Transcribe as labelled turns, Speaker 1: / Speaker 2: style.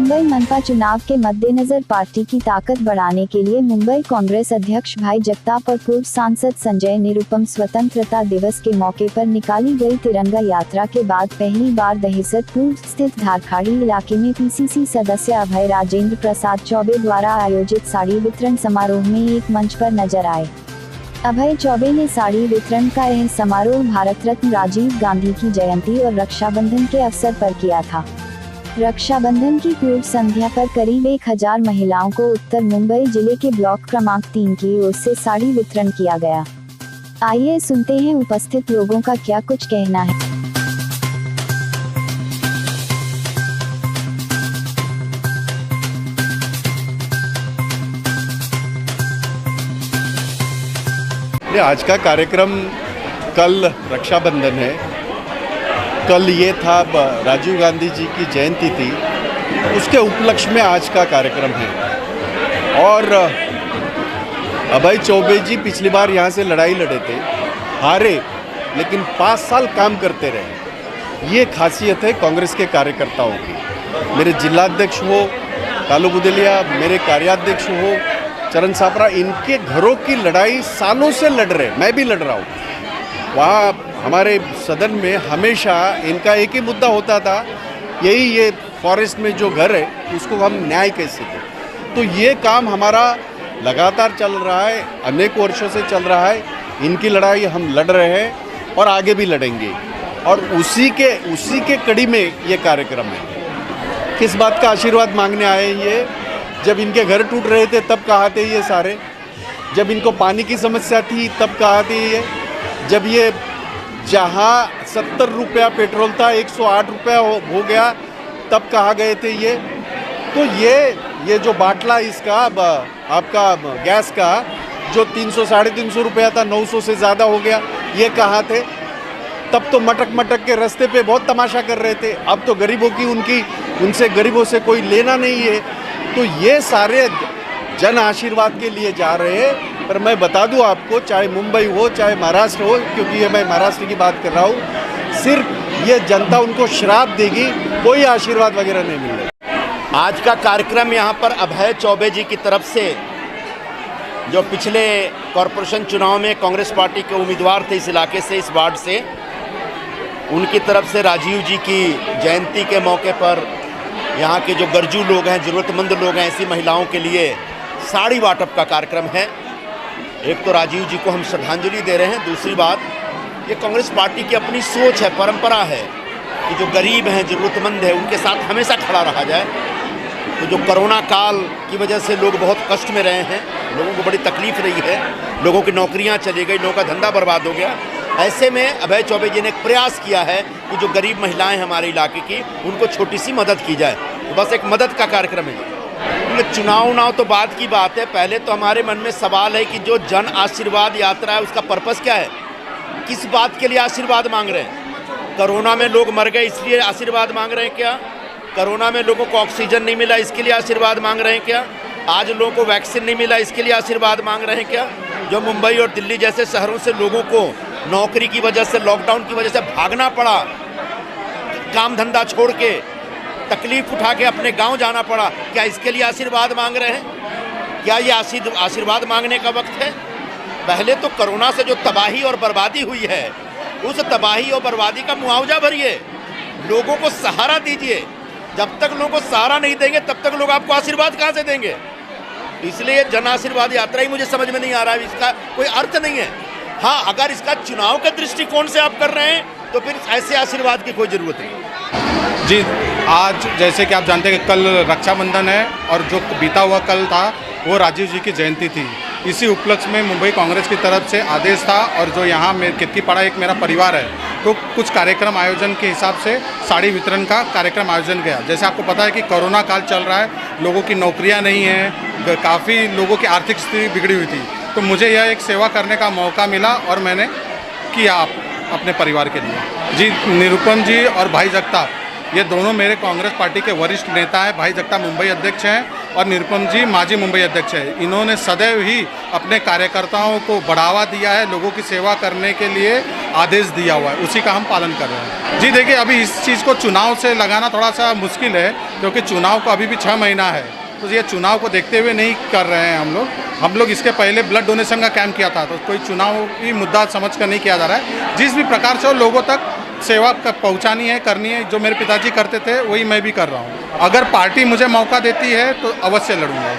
Speaker 1: मुंबई मनपा चुनाव के मद्देनजर पार्टी की ताकत बढ़ाने के लिए मुंबई कांग्रेस अध्यक्ष भाई जगताप और पूर्व सांसद संजय निरुपम स्वतंत्रता दिवस के मौके पर निकाली गई तिरंगा यात्रा के बाद पहली बार दहिसर पूर्व स्थित धारखाड़ी इलाके में पीसीसी सदस्य अभय राजेंद्र प्रसाद चौबे द्वारा आयोजित साड़ी वितरण समारोह में एक मंच पर नजर आए। अभय चौबे ने साड़ी वितरण का यह समारोह भारत रत्न राजीव गांधी की जयंती और रक्षाबंधन के अवसर पर किया था। रक्षाबंधन की पूर्व संध्या पर करीब 1000 महिलाओं को उत्तर मुंबई जिले के ब्लॉक क्रमांक 3 की ओर से साड़ी वितरण किया गया। आइए सुनते हैं उपस्थित लोगों का क्या कुछ कहना है।
Speaker 2: आज का कार्यक्रम कल रक्षाबंधन है। कल ये था राजीव गांधी जी की जयंती थी, उसके उपलक्ष्य में आज का कार्यक्रम है। और अभय चौबे जी पिछली बार यहाँ से लड़ाई लड़े थे, हारे, लेकिन 5 साल काम करते रहे। ये खासियत है कांग्रेस के कार्यकर्ताओं की। मेरे जिलाध्यक्ष हो कालू बुदेलिया, मेरे कार्याध्यक्ष हो चरण सापरा, इनके घरों की लड़ाई सालों से लड़ रहे, मैं भी लड़ रहा हूँ। वहाँ हमारे सदन में हमेशा इनका एक ही मुद्दा होता था, यही ये फॉरेस्ट में जो घर है उसको हम न्याय कैसे दें। तो ये काम हमारा लगातार चल रहा है, अनेक वर्षों से चल रहा है। इनकी लड़ाई हम लड़ रहे हैं और आगे भी लड़ेंगे, और उसी के कड़ी में ये कार्यक्रम है। किस बात का आशीर्वाद मांगने आए ये? जब इनके घर टूट रहे थे तब कहा थे ये सारे, जब इनको पानी की समस्या थी तब कहा थे ये, जब ये जहाँ 70 रुपया पेट्रोल था 108 रुपया हो गया तब कहा गए थे ये। तो ये जो बाटला इसका आपका गैस का जो 300 साढ़े 300 रुपया था 900 से ज़्यादा हो गया, ये कहा थे। तब तो मटक के रास्ते पे बहुत तमाशा कर रहे थे। अब तो गरीबों की उनसे गरीबों से कोई लेना नहीं है। तो ये सारे जन आशीर्वाद के लिए जा रहे हैं। पर मैं बता दूं आपको, चाहे मुंबई हो चाहे महाराष्ट्र हो, क्योंकि ये मैं महाराष्ट्र की बात कर रहा हूँ, सिर्फ ये जनता उनको श्राप देगी, कोई आशीर्वाद वगैरह नहीं मिलेगा।
Speaker 3: आज का कार्यक्रम यहाँ पर अभय चौबे जी की तरफ से, जो पिछले कॉरपोरेशन चुनाव में कांग्रेस पार्टी के उम्मीदवार थे इस इलाके से, इस वार्ड से, उनकी तरफ से राजीव जी की जयंती के मौके पर यहाँ के जो गरजू लोग हैं, ज़रूरतमंद लोग हैं, ऐसी महिलाओं के लिए साड़ी वाटप का कार्यक्रम है। एक तो राजीव जी को हम श्रद्धांजलि दे रहे हैं, दूसरी बात ये कांग्रेस पार्टी की अपनी सोच है, परंपरा है कि जो गरीब हैं, ज़रूरतमंद है, उनके साथ हमेशा खड़ा रहा जाए। तो जो कोरोना काल की वजह से लोग बहुत कष्ट में रहे हैं, लोगों को बड़ी तकलीफ़ रही है, लोगों की नौकरियाँ चली गई, लोगों का धंधा बर्बाद हो गया। ऐसे में अभय चौबे जी ने एक प्रयास किया है कि जो गरीब महिलाएं हमारे इलाके की, उनको छोटी सी मदद की जाए। तो बस एक मदद का कार्यक्रम है। चुनाव तो बाद की बात है, पहले तो हमारे मन में सवाल है कि जो जन आशीर्वाद यात्रा है उसका पर्पस क्या है, किस बात के लिए आशीर्वाद मांग रहे हैं? कोरोना में लोग मर गए इसलिए आशीर्वाद मांग रहे हैं क्या? कोरोना में लोगों को ऑक्सीजन नहीं मिला इसके लिए आशीर्वाद मांग रहे हैं क्या? आज लोगों को वैक्सीन नहीं मिला इसके लिए आशीर्वाद मांग रहे हैं क्या? जो मुंबई और दिल्ली जैसे शहरों से लोगों को नौकरी की वजह से, लॉकडाउन की वजह से भागना पड़ा, काम धंधा छोड़ के, तकलीफ उठा के अपने गांव जाना पड़ा, क्या इसके लिए आशीर्वाद मांग रहे हैं? क्या ये आशीर्वाद मांगने का वक्त है? पहले तो कोरोना से जो तबाही और बर्बादी हुई है, उस तबाही और बर्बादी का मुआवजा भरिए, लोगों को सहारा दीजिए। जब तक लोगों को सहारा नहीं देंगे तब तक लोग आपको आशीर्वाद कहाँ से देंगे? इसलिए जन आशीर्वाद यात्रा ही मुझे समझ में नहीं आ रहा है, इसका कोई अर्थ नहीं है। हाँ, अगर इसका चुनाव के दृष्टिकोण से आप कर रहे हैं तो फिर ऐसे आशीर्वाद की कोई ज़रूरत नहीं।
Speaker 4: जी, आज जैसे कि आप जानते हैं कि कल रक्षाबंधन है और जो बीता हुआ कल था वो राजीव जी की जयंती थी। इसी उपलक्ष्य में मुंबई कांग्रेस की तरफ से आदेश था, और जो यहाँ केतकीपाड़ा एक मेरा परिवार है, तो कुछ कार्यक्रम आयोजन के हिसाब से साड़ी वितरण का कार्यक्रम आयोजन गया। जैसे आपको पता है कि कोरोना काल चल रहा है, लोगों की नौकरियाँ नहीं हैं, काफ़ी लोगों की आर्थिक स्थिति बिगड़ी हुई थी। तो मुझे यह एक सेवा करने का मौका मिला और मैंने किया अपने परिवार के लिए। जी, निरुपम जी और भाई जगताप, ये दोनों मेरे कांग्रेस पार्टी के वरिष्ठ नेता हैं। भाई जगताप मुंबई अध्यक्ष हैं और निरुपम जी माजी मुंबई अध्यक्ष है। इन्होंने सदैव ही अपने कार्यकर्ताओं को बढ़ावा दिया है, लोगों की सेवा करने के लिए आदेश दिया हुआ है, उसी का हम पालन कर रहे हैं। जी देखिए, अभी इस चीज़ को चुनाव से लगाना थोड़ा सा मुश्किल है, क्योंकि चुनाव को अभी भी 6 महीना है, तो ये चुनाव को देखते हुए नहीं कर रहे हैं हम लोग इसके पहले ब्लड डोनेशन का कैंप किया था, तो कोई चुनाव की मुद्दा समझ कर नहीं किया जा रहा है। जिस भी प्रकार से लोगों तक सेवा पहुंचानी है, करनी है, जो मेरे पिताजी करते थे वही मैं भी कर रहा हूं। अगर पार्टी मुझे मौका देती है तो अवश्य लड़ूंगा।